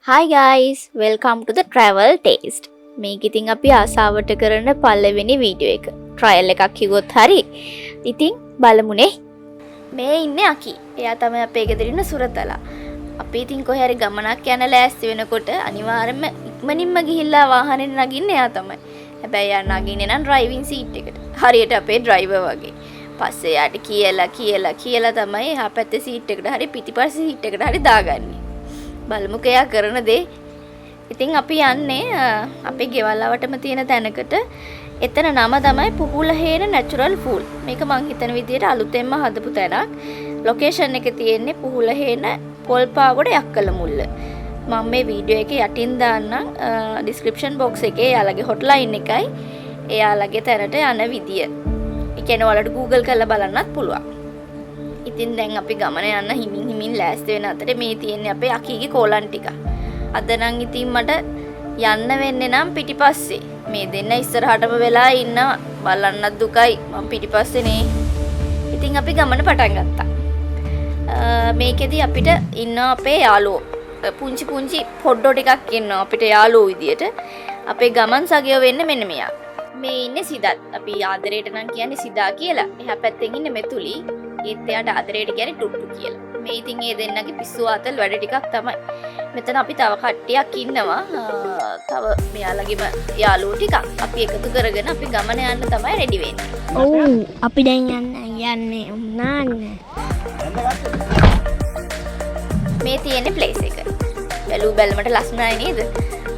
Hi guys, welcome to the travel taste. මේක ඉතින් අපි ආසාවට කරන පළවෙනි වීඩියෝ එක. ට්‍රයල් එකක් කිව්වොත් හරි. ඉතින් බලමුනේ. මේ ඉන්නේ අකි. එයා තමයි අපේ ගෙදර ඉන්න සුරතලා. අපි ඉතින් කොහේ හරි ගමනක් යන ලෑස්ති වෙනකොට අනිවාර්යයෙන්ම ඉක්මනින්ම ගිහිල්ලා වාහනේ නගින්නේ එයා තමයි. හැබැයි එයා නගින්නේ නම් ඩ්‍රයිවිං සීට් එකට. හරියට අපේ ඩ්‍රයිවර් වගේ. පස්සේ යාට කියලා තමයි එහා පැත්තේ සීට් එකට හරි පිටිපස්සේ සීට් එකට හරි දාගන්නේ. බලමුකෝ එයා කරන දේ. ඉතින් අපි යන්නේ අපේ ගෙවල් අවටම තියෙන තැනකට. එතන නම තමයි පුහුලහේන නැචරල් පූල්. මේක මං හිතන විදිහට අලුතෙන්ම හදපු තැනක්. ලොකේෂන් එක තියෙන්නේ පුහුලහේන පොල්පාගොඩ යක්කල මුල්ල. මම මේ වීඩියෝ එකේ යටින් දාන්නම් ඩිස්ක්‍රිප්ෂන් බොක්ස් එකේ එයාලගේ හොට්ලයින් එකයි එයාලගේ තැනට යන විදිය. ඒ කියන්නේ ඔයාලට Google කරලා බලන්නත් පුළුවන්. ඉතින් දැන් අපි ගමන යන්න හිමින් ලෑස්ති වෙන අතරේ මේ තියෙන්නේ අපේ අකීගේ කෝලන් ටික. අද නම් ඉතින් මට යන්න වෙන්නේ නම් පිටිපස්සේ. මේ දෙන්න ඉස්සරහටම වෙලා ඉන්නවා. බලන්නත් දුකයි. මම පිටිපස්සේනේ. ඉතින් අපි ගමන පටන් ගත්තා. මේකෙදි අපිට ඉන්නවා අපේ යාළුවෝ. පුංචි පොඩ්ඩෝ ටිකක් ඉන්නවා අපිට යාළුවෝ විදියට. අපේ ගමන් සගයෝ වෙන්නේ මෙන්න මෙයා. මේ ඉන්නේ සිදත්. අපි ආදරේට නම් කියන්නේ සිදා කියලා. එහා පැත්තෙන් ඉන්නේ මෙතුලි. ඒත් එයාට ආදරේට කියන්නේ ටුට්ටු කියලා. මේ ඉතින් මේ දෙන්නගේ පිස්සු ආතල් වැඩ ටිකක් තමයි. මෙතන අපි තව කට්ටියක් ඉන්නවා. තව මෙයාලගේම යාළුවෝ ටිකක්. අපි එකතු කරගෙන අපි ගමන යන්න තමයි රෙඩි වෙන්නේ. ඔව් අපි දැන් යන්නේ උනාන්නේ. මේ තියෙන්නේ ප්ලේස් එක. බැලුමට ලස්සනයි නේද?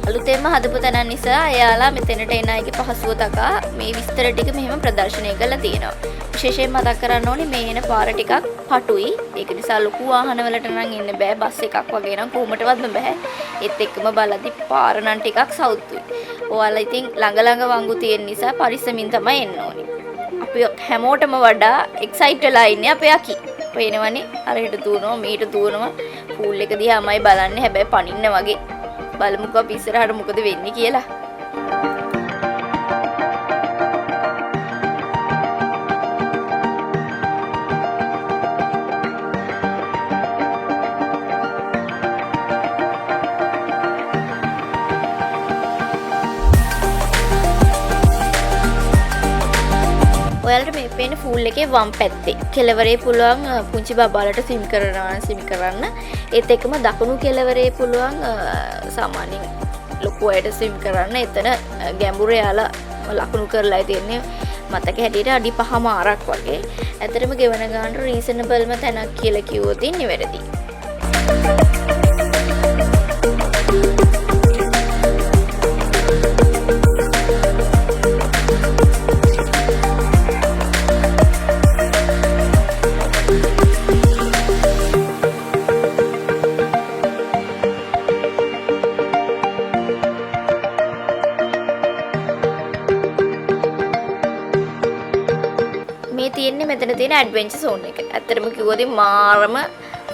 අලුතෙන්ම හදපු තැන නිසා එයාලා මෙතනට එන අයගේ පහසුව තකා මේ විස්තර ටික මෙහෙම ප්‍රදර්ශනය කරලා තියෙනවා. විශේෂයෙන් මතක් කරන්න ඕනේ මේ එන පාර ටිකක් පටුයි. ඒක නිසා ලොකු වාහන වලට නම් එන්න බෑ. බස් එකක් වගේ නම් කොහොමටවත් බෑ. ඒත් එක්කම බලද්දි පාර නම් ටිකක් සවුත්තුයි. ඔයාලා ඉතින් ළඟ වංගු තියෙන නිසා පරිස්සමින් තමයි එන්න ඕනේ. අපි හැමෝටම වඩා එක්සයිට් වෙලා ඉන්නේ අපේ අකි. පේනවනේ අර හිට දුවනවා මීට දුවනවා. පූල් එක දිහාමයි බලන්නේ. හැබැයි පනින්න වගේ. බලමුකෝ අපි ඉස්සරහට මොකද වෙන්නේ කියලා. ඔයාලට මේ පේන ෆූල් එකේ වම් පැත්තේ කෙළවරේ පුළුවන් පුංචි බබාලට ස්විම් කරන්න. ඒත් එක්කම දකුණු කෙළවරේ පුළුවන් සාමාන්‍යයෙන් ලොකු අයට ස්විම් කරන්න. එතන ගැඹුරේ යාලා ලකුණු කරලා තියෙන්නේ මතක හැටියට අඩි 5මාරක් වගේ. ඇත්තටම ගෙවන ගානට රීසනබල්ම තැනක් කියලා කිව්වොත් ඉන්නේ වැරදි. මේ තියෙන්නේ මෙතන තියෙන ඇඩ්වෙන්චර් සෝන් එක. ඇත්තටම කිව්වොත් මාරම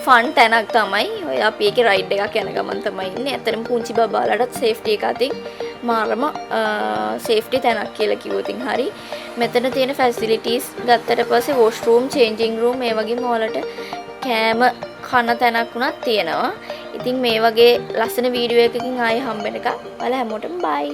ෆන් තැනක් තමයි. ඔය අපි ඒකේ රයිඩ් එකක් යන ගමන් තමයි ඉන්නේ. ඇත්තටම පුංචි බබාලටත් සේෆ්ටි එක අතින් මාරම සේෆ්ටි තැනක් කියලා කිව්වොත් හරි. මෙතන තියෙන ෆැසිලිටිස් ගත්තට පස්සේ වොෂ්රූම්, චේන්ජින් රූම් මේ වගේම ඔයාලට කෑම කන තැනක් උනත් තියෙනවා. ඉතින් මේ වගේ ලස්සන වීඩියෝ එකකින් ආයෙ හම්බෙනකම් ඔයාලා හැමෝටම බයි.